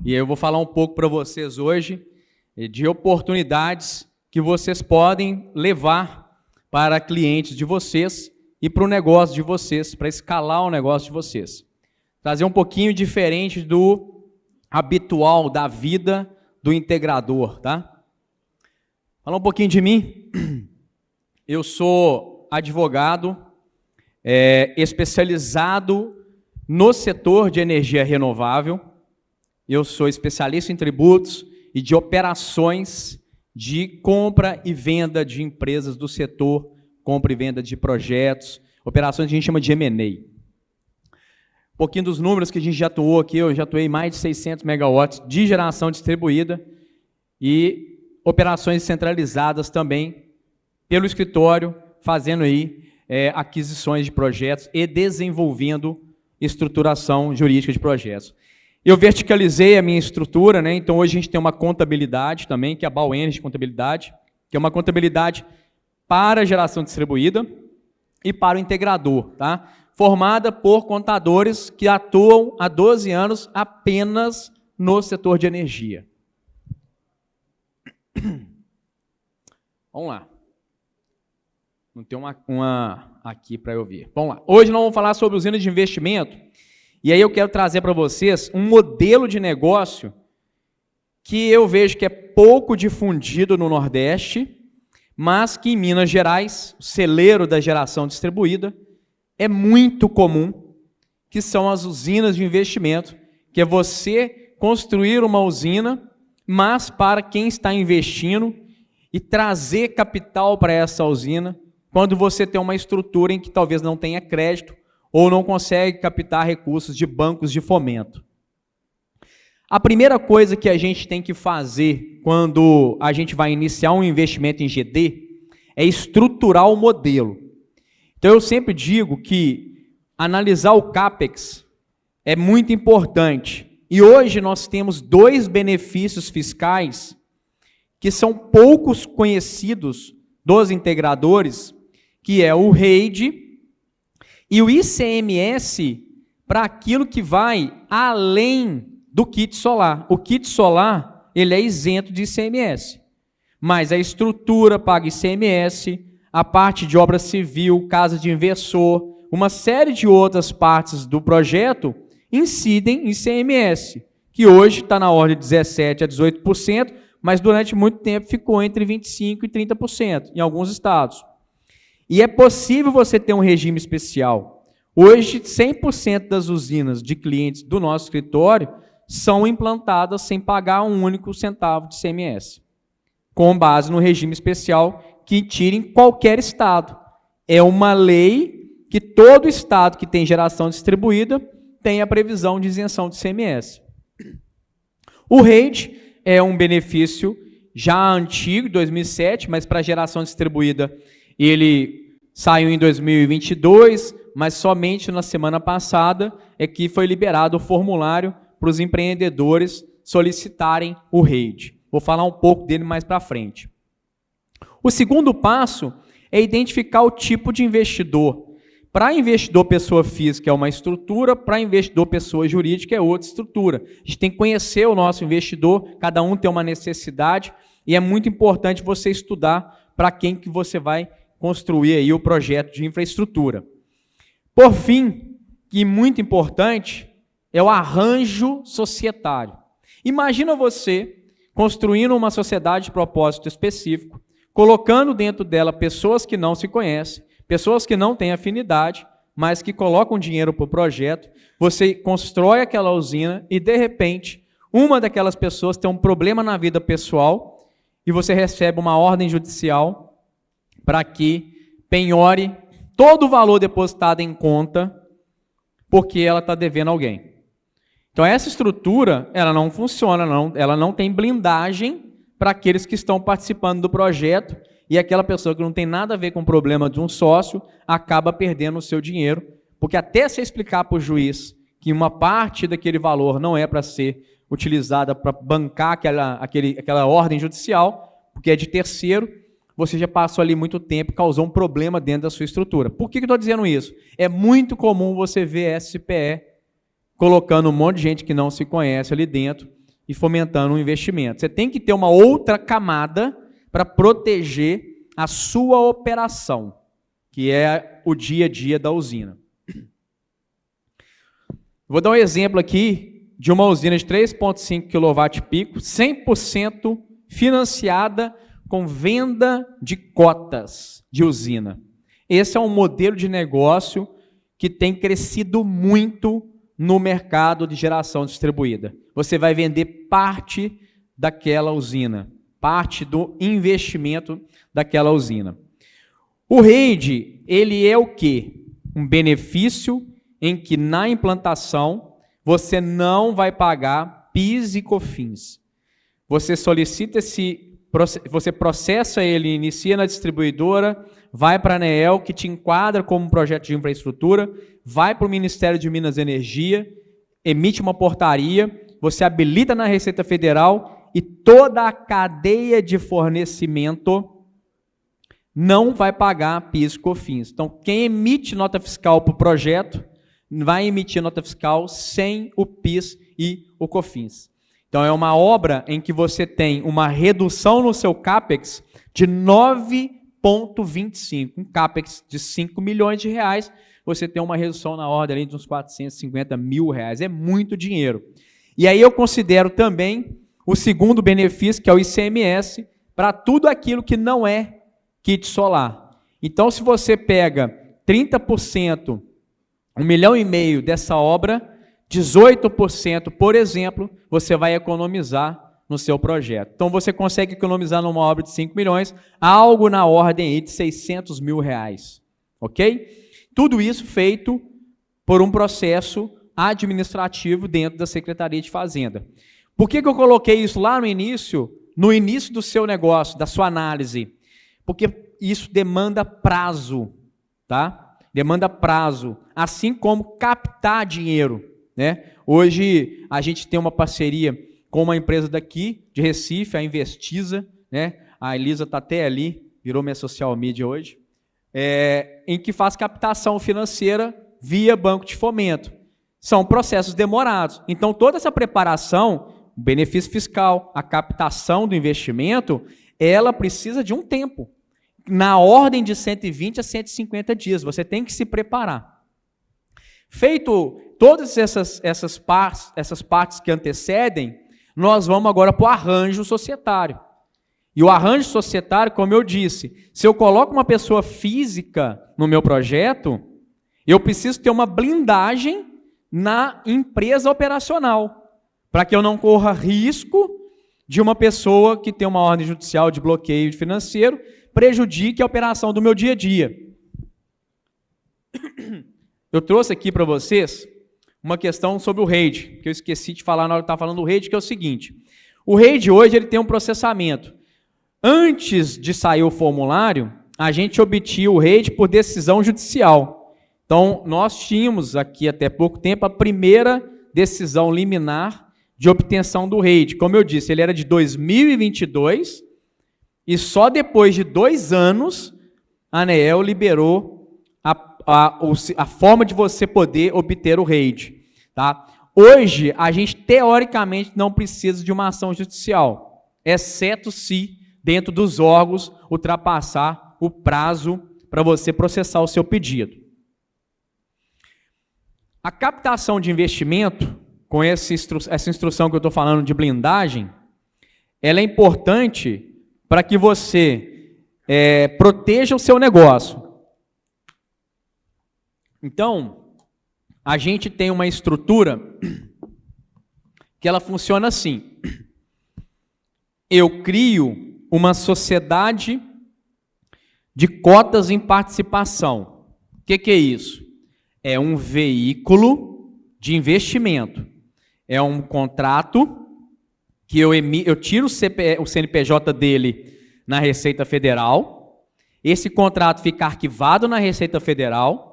E eu vou falar um pouco para vocês hoje de oportunidades que vocês podem levar para clientes de vocês e para o negócio de vocês, para escalar o negócio de vocês. Trazer um pouquinho diferente do habitual da vida do integrador, tá? Falar um pouquinho de mim. Eu sou advogado, especializado no setor de energia renovável. Eu sou especialista em tributos e de operações de compra e venda de empresas do setor, compra e venda de projetos, operações que a gente chama de M&A. Um pouquinho dos números que a gente já atuou aqui, eu já atuei mais de 600 megawatts de geração distribuída e operações centralizadas também pelo escritório, fazendo aí aquisições de projetos e desenvolvendo estruturação jurídica de projetos. Eu verticalizei a minha estrutura, né? Então hoje a gente tem uma contabilidade também, que é a Bal Energy Contabilidade, que é uma contabilidade para geração distribuída e para o integrador, tá? Formada por contadores que atuam há 12 anos apenas no setor de energia. Vamos lá. Não tem uma aqui para eu ver. Vamos lá. Hoje nós vamos falar sobre usina de investimento. E aí eu quero trazer para vocês um modelo de negócio que eu vejo que é pouco difundido no Nordeste, mas que em Minas Gerais, o celeiro da geração distribuída, é muito comum, que são as usinas de investimento, que é você construir uma usina, mas para quem está investindo e trazer capital para essa usina, quando você tem uma estrutura em que talvez não tenha crédito, ou não consegue captar recursos de bancos de fomento. A primeira coisa que a gente tem que fazer quando a gente vai iniciar um investimento em GD é estruturar o modelo. Então eu sempre digo que analisar o CAPEX é muito importante. E hoje nós temos dois benefícios fiscais que são poucos conhecidos dos integradores, que é o REID e o ICMS para aquilo que vai além do kit solar. O kit solar, ele é isento de ICMS, mas a estrutura paga ICMS, a parte de obra civil, casa de inversor, uma série de outras partes do projeto incidem em ICMS, que hoje está na ordem de 17% a 18%, mas durante muito tempo ficou entre 25% e 30% em alguns estados. E é possível você ter um regime especial. Hoje, 100% das usinas de clientes do nosso escritório são implantadas sem pagar um único centavo de ICMS, com base no regime especial que tira em qualquer estado. É uma lei que todo estado que tem geração distribuída tem a previsão de isenção de ICMS. O REID é um benefício já antigo, 2007, mas para a geração distribuída ele saiu em 2022, mas somente na semana passada é que foi liberado o formulário para os empreendedores solicitarem o REID. Vou falar um pouco dele mais para frente. O segundo passo é identificar o tipo de investidor. Para investidor pessoa física é uma estrutura, para investidor pessoa jurídica é outra estrutura. A gente tem que conhecer o nosso investidor, cada um tem uma necessidade, e é muito importante você estudar para quem que você vai construir aí o projeto de infraestrutura. Por fim, e muito importante, é o arranjo societário. Imagina você construindo uma sociedade de propósito específico, colocando dentro dela pessoas que não se conhecem, pessoas que não têm afinidade, mas que colocam dinheiro para o projeto, você constrói aquela usina e, de repente, uma daquelas pessoas tem um problema na vida pessoal e você recebe uma ordem judicial para que penhore todo o valor depositado em conta porque ela está devendo alguém. Então, essa estrutura, ela não funciona, ela não tem blindagem para aqueles que estão participando do projeto e aquela pessoa que não tem nada a ver com o problema de um sócio acaba perdendo o seu dinheiro, porque até você explicar para o juiz que uma parte daquele valor não é para ser utilizada para bancar aquela ordem judicial, porque é de terceiro, você já passou ali muito tempo e causou um problema dentro da sua estrutura. Por que eu estou dizendo isso? É muito comum você ver SPE colocando um monte de gente que não se conhece ali dentro, e fomentando o investimento. Você tem que ter uma outra camada para proteger a sua operação, que é o dia a dia da usina. Vou dar um exemplo aqui de uma usina de 3,5 kWp, 100% financiada com venda de cotas de usina. Esse é um modelo de negócio que tem crescido muito no mercado de geração distribuída. Você vai vender parte daquela usina, parte do investimento daquela usina. O REID, ele é o quê? Um benefício em que na implantação você não vai pagar PIS e COFINS. Você solicita você processa ele, inicia na distribuidora, vai para a ANEEL, que te enquadra como um projeto de infraestrutura, vai para o Ministério de Minas e Energia, emite uma portaria, você habilita na Receita Federal e toda a cadeia de fornecimento não vai pagar PIS e COFINS. Então, quem emite nota fiscal para o projeto vai emitir nota fiscal sem o PIS e o COFINS. Então, é uma obra em que você tem uma redução no seu CAPEX de 9,25. Um CAPEX de 5 milhões de reais, você tem uma redução na ordem ali de uns 450 mil reais. É muito dinheiro. E aí eu considero também o segundo benefício, que é o ICMS, para tudo aquilo que não é kit solar. Então, se você pega 30%, 1,5 milhão dessa obra, 18%, por exemplo, você vai economizar no seu projeto. Então, você consegue economizar numa obra de 5 milhões, algo na ordem aí de 600 mil reais. Ok? Tudo isso feito por um processo administrativo dentro da Secretaria de Fazenda. Por que eu coloquei isso lá no início do seu negócio, da sua análise? Porque isso demanda prazo, tá? Demanda prazo, assim como captar dinheiro, né? Hoje a gente tem uma parceria com uma empresa daqui, de Recife, a Investisa, né? A Elisa está até ali, virou minha social media hoje, em que faz captação financeira via banco de fomento. São processos demorados. Então, toda essa preparação, o benefício fiscal, a captação do investimento, ela precisa de um tempo. Na ordem de 120 a 150 dias. Você tem que se preparar. Feito todas essas partes que antecedem, nós vamos agora para o arranjo societário. E o arranjo societário, como eu disse, se eu coloco uma pessoa física no meu projeto, eu preciso ter uma blindagem na empresa operacional, para que eu não corra risco de uma pessoa que tem uma ordem judicial de bloqueio financeiro prejudique a operação do meu dia a dia. Eu trouxe aqui para vocês uma questão sobre o REID, que eu esqueci de falar na hora que eu estava falando do REID, que é o seguinte. O REID hoje ele tem um processamento. Antes de sair o formulário, a gente obtinha o REID por decisão judicial. Então, nós tínhamos aqui até pouco tempo a primeira decisão liminar de obtenção do REID. Como eu disse, ele era de 2022 e só depois de 2 anos a ANEEL liberou a forma de você poder obter o REID. Tá? Hoje, a gente teoricamente não precisa de uma ação judicial, exceto se dentro dos órgãos ultrapassar o prazo para você processar o seu pedido. A captação de investimento, com essa instrução que eu estou falando de blindagem, ela é importante para que você proteja o seu negócio. Então, a gente tem uma estrutura que ela funciona assim. Eu crio uma sociedade de cotas em participação. O que é isso? É um veículo de investimento. É um contrato que eu tiro o CNPJ dele na Receita Federal. Esse contrato fica arquivado na Receita Federal.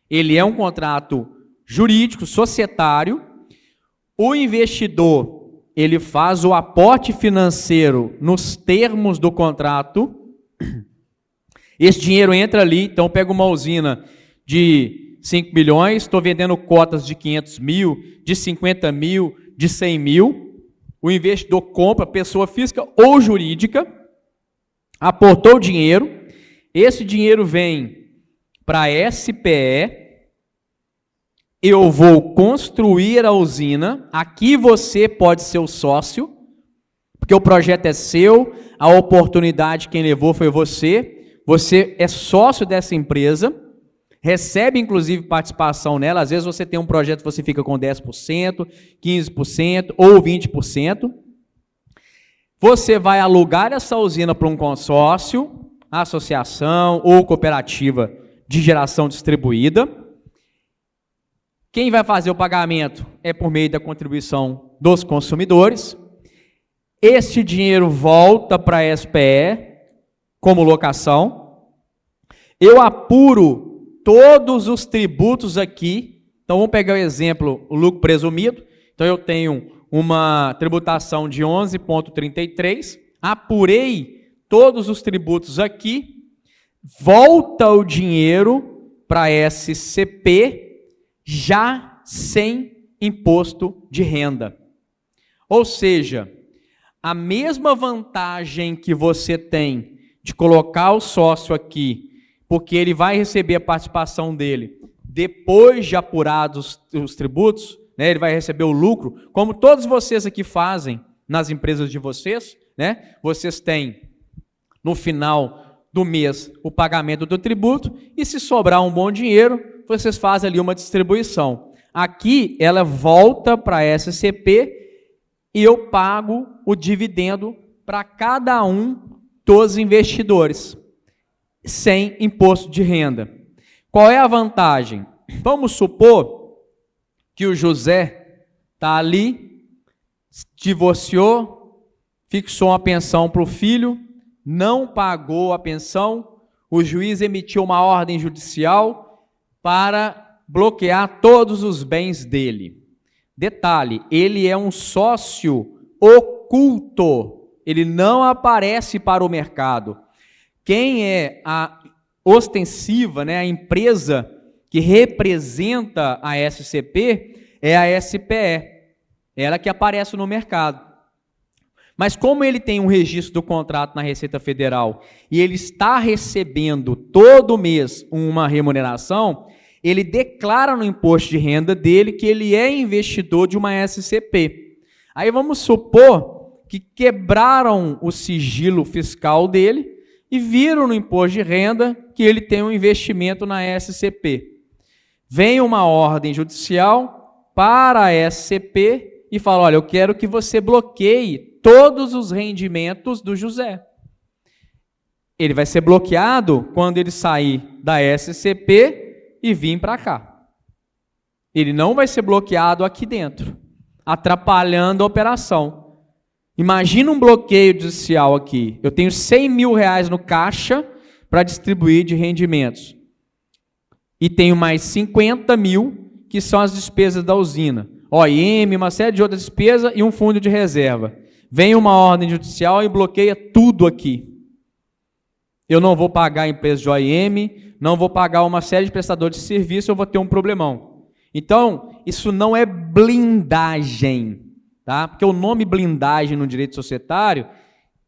Ele é um contrato jurídico, societário. O investidor, ele faz o aporte financeiro nos termos do contrato. Esse dinheiro entra ali, então pega uma usina de 5 milhões, estou vendendo cotas de 500 mil, de 50 mil, de 100 mil. o investidor compra, pessoa física ou jurídica, aportou dinheiro, esse dinheiro vem para a SPE, eu vou construir a usina, aqui você pode ser o sócio, porque o projeto é seu, a oportunidade quem levou foi você é sócio dessa empresa, recebe inclusive participação nela, às vezes você tem um projeto que você fica com 10%, 15% ou 20%, você vai alugar essa usina para um consórcio, associação ou cooperativa de geração distribuída. Quem vai fazer o pagamento é por meio da contribuição dos consumidores. Esse dinheiro volta para a SPE como locação. Eu apuro todos os tributos aqui. Então, vamos pegar o exemplo, o lucro presumido. Então, eu tenho uma tributação de 11,33. Apurei todos os tributos aqui. Volta o dinheiro para a SCP já sem imposto de renda. Ou seja, a mesma vantagem que você tem de colocar o sócio aqui, porque ele vai receber a participação dele depois de apurados os tributos, né, ele vai receber o lucro, como todos vocês aqui fazem nas empresas de vocês, né, vocês têm no final do mês o pagamento do tributo e se sobrar um bom dinheiro, vocês fazem ali uma distribuição. Aqui ela volta para a SCP e eu pago o dividendo para cada um dos investidores, sem imposto de renda. Qual é a vantagem? Vamos supor que o José está ali, divorciou, fixou uma pensão para o filho, não pagou a pensão, o juiz emitiu uma ordem judicial para bloquear todos os bens dele. Detalhe, ele é um sócio oculto, ele não aparece para o mercado. Quem é a ostensiva, né, a empresa que representa a SCP, é a SPE, ela que aparece no mercado. Mas como ele tem um registro do contrato na Receita Federal e ele está recebendo todo mês uma remuneração, ele declara no imposto de renda dele que ele é investidor de uma SCP. Aí vamos supor que quebraram o sigilo fiscal dele e viram no imposto de renda que ele tem um investimento na SCP. Vem uma ordem judicial para a SCP e fala, olha, eu quero que você bloqueie todos os rendimentos do José. Ele vai ser bloqueado quando ele sair da SCP e vir para cá. Ele não vai ser bloqueado aqui dentro, atrapalhando a operação. Imagina um bloqueio judicial aqui. Eu tenho 100 mil reais no caixa para distribuir de rendimentos. E tenho mais 50 mil, que são as despesas da usina. OIM, uma série de outras despesas e um fundo de reserva. Vem uma ordem judicial e bloqueia tudo aqui. Eu não vou pagar a empresa de OIM, não vou pagar uma série de prestadores de serviço, eu vou ter um problemão. Então, isso não é blindagem, tá? Porque o nome blindagem no direito societário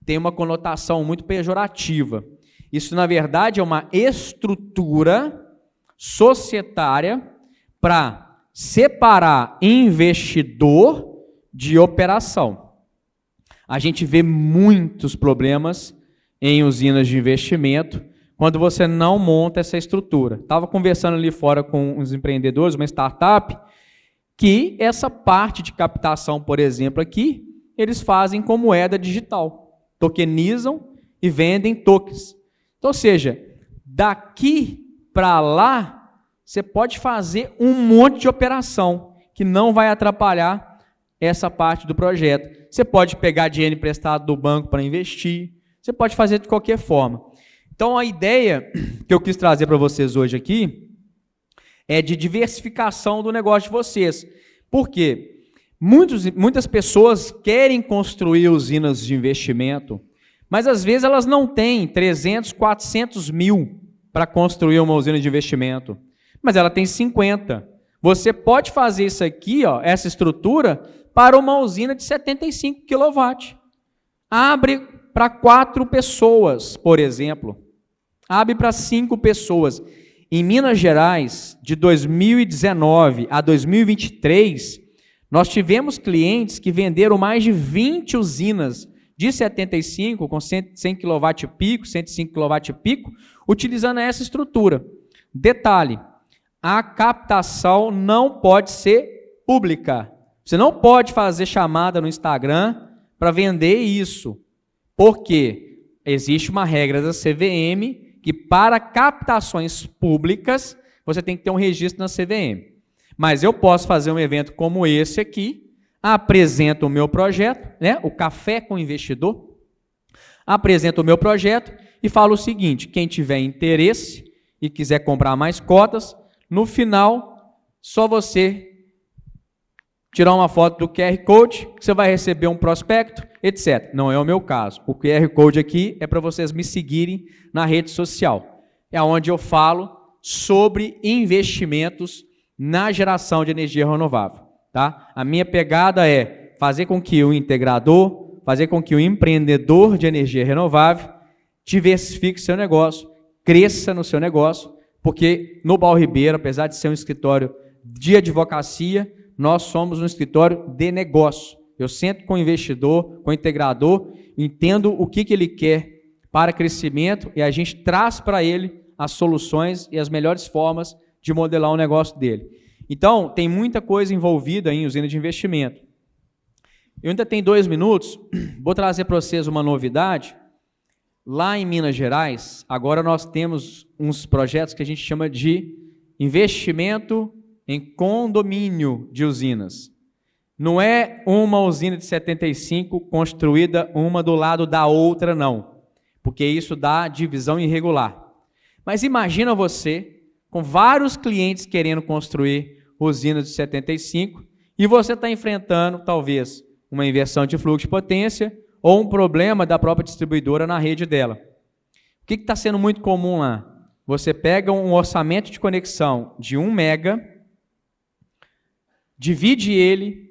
tem uma conotação muito pejorativa. Isso, na verdade, é uma estrutura societária para separar investidor de operação. A gente vê muitos problemas em usinas de investimento quando você não monta essa estrutura. Estava conversando ali fora com uns empreendedores, uma startup, que essa parte de captação, por exemplo, aqui, eles fazem com moeda digital. Tokenizam e vendem tokens. Então, ou seja, daqui para lá, você pode fazer um monte de operação que não vai atrapalhar essa parte do projeto. Você pode pegar dinheiro emprestado do banco para investir, você pode fazer de qualquer forma. Então, a ideia que eu quis trazer para vocês hoje aqui é de diversificação do negócio de vocês. Por quê? Muitas pessoas querem construir usinas de investimento, mas às vezes elas não têm 300, 400 mil para construir uma usina de investimento. Mas ela tem 50. Você pode fazer isso aqui, ó, essa estrutura, para uma usina de 75 kW. Abre para 4 pessoas, por exemplo. Abre para 5 pessoas. Em Minas Gerais, de 2019 a 2023, nós tivemos clientes que venderam mais de 20 usinas de 75, com 100 kW pico, 105 kW pico, utilizando essa estrutura. Detalhe, a captação não pode ser pública. Você não pode fazer chamada no Instagram para vender isso, porque existe uma regra da CVM que para captações públicas você tem que ter um registro na CVM. Mas eu posso fazer um evento como esse aqui, apresento o meu projeto, né, o Café com o Investidor, apresento o meu projeto e falo o seguinte: quem tiver interesse e quiser comprar mais cotas, no final, só você tirar uma foto do QR Code, que você vai receber um prospecto, etc. Não é o meu caso. O QR Code aqui é para vocês me seguirem na rede social. É onde eu falo sobre investimentos na geração de energia renovável. Tá? A minha pegada é fazer com que o integrador, fazer com que o empreendedor de energia renovável diversifique seu negócio, cresça no seu negócio, porque no Baú Ribeiro, apesar de ser um escritório de advocacia, nós somos um escritório de negócio. Eu sento com o investidor, com o integrador, entendo o que ele quer para crescimento e a gente traz para ele as soluções e as melhores formas de modelar o negócio dele. Então, tem muita coisa envolvida em usina de investimento. Eu ainda tenho 2 minutos, vou trazer para vocês uma novidade. Lá em Minas Gerais, agora nós temos uns projetos que a gente chama de investimento em condomínio de usinas. Não é uma usina de 75 construída uma do lado da outra, não, porque isso dá divisão irregular. Mas imagina você com vários clientes querendo construir usinas de 75 e você está enfrentando, talvez, uma inversão de fluxo de potência ou um problema da própria distribuidora na rede dela. O que está sendo muito comum lá? Você pega um orçamento de conexão de 1 mega, divide ele,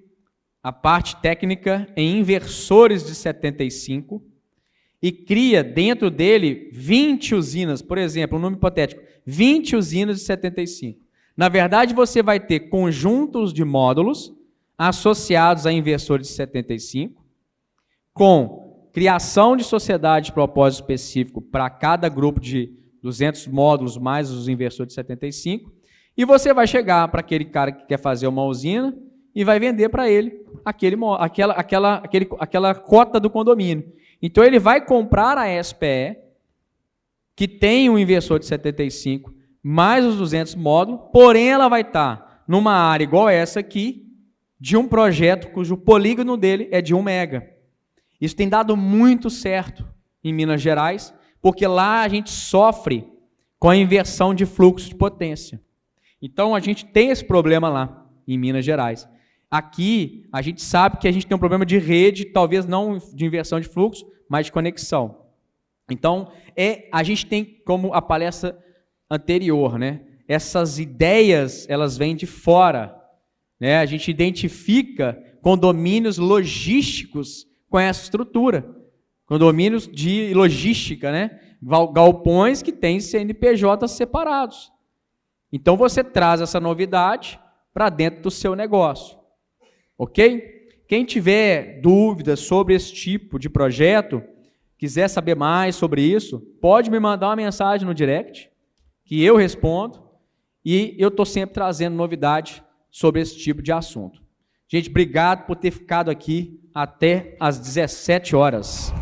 a parte técnica, em inversores de 75 e cria dentro dele 20 usinas, por exemplo, um número hipotético, 20 usinas de 75. Na verdade, você vai ter conjuntos de módulos associados a inversores de 75, com criação de sociedade de propósito específico para cada grupo de 200 módulos mais os inversores de 75, e você vai chegar para aquele cara que quer fazer uma usina e vai vender para ele aquela cota do condomínio. Então ele vai comprar a SPE, que tem um inversor de 75, mais os 200 módulos, porém ela vai estar numa área igual essa aqui, de um projeto cujo polígono dele é de 1 mega. Isso tem dado muito certo em Minas Gerais, porque lá a gente sofre com a inversão de fluxo de potência. Então a gente tem esse problema lá em Minas Gerais. Aqui a gente sabe que a gente tem um problema de rede, talvez não de inversão de fluxo, mas de conexão. Então a gente tem, como a palestra anterior, né? Essas ideias, elas vêm de fora, né? A gente identifica condomínios logísticos com essa estrutura, condomínios de logística, né? Galpões que têm CNPJ separados. Então você traz essa novidade para dentro do seu negócio, ok? Quem tiver dúvidas sobre esse tipo de projeto, quiser saber mais sobre isso, pode me mandar uma mensagem no direct, que eu respondo, e eu estou sempre trazendo novidade sobre esse tipo de assunto. Gente, obrigado por ter ficado aqui até às 17 horas.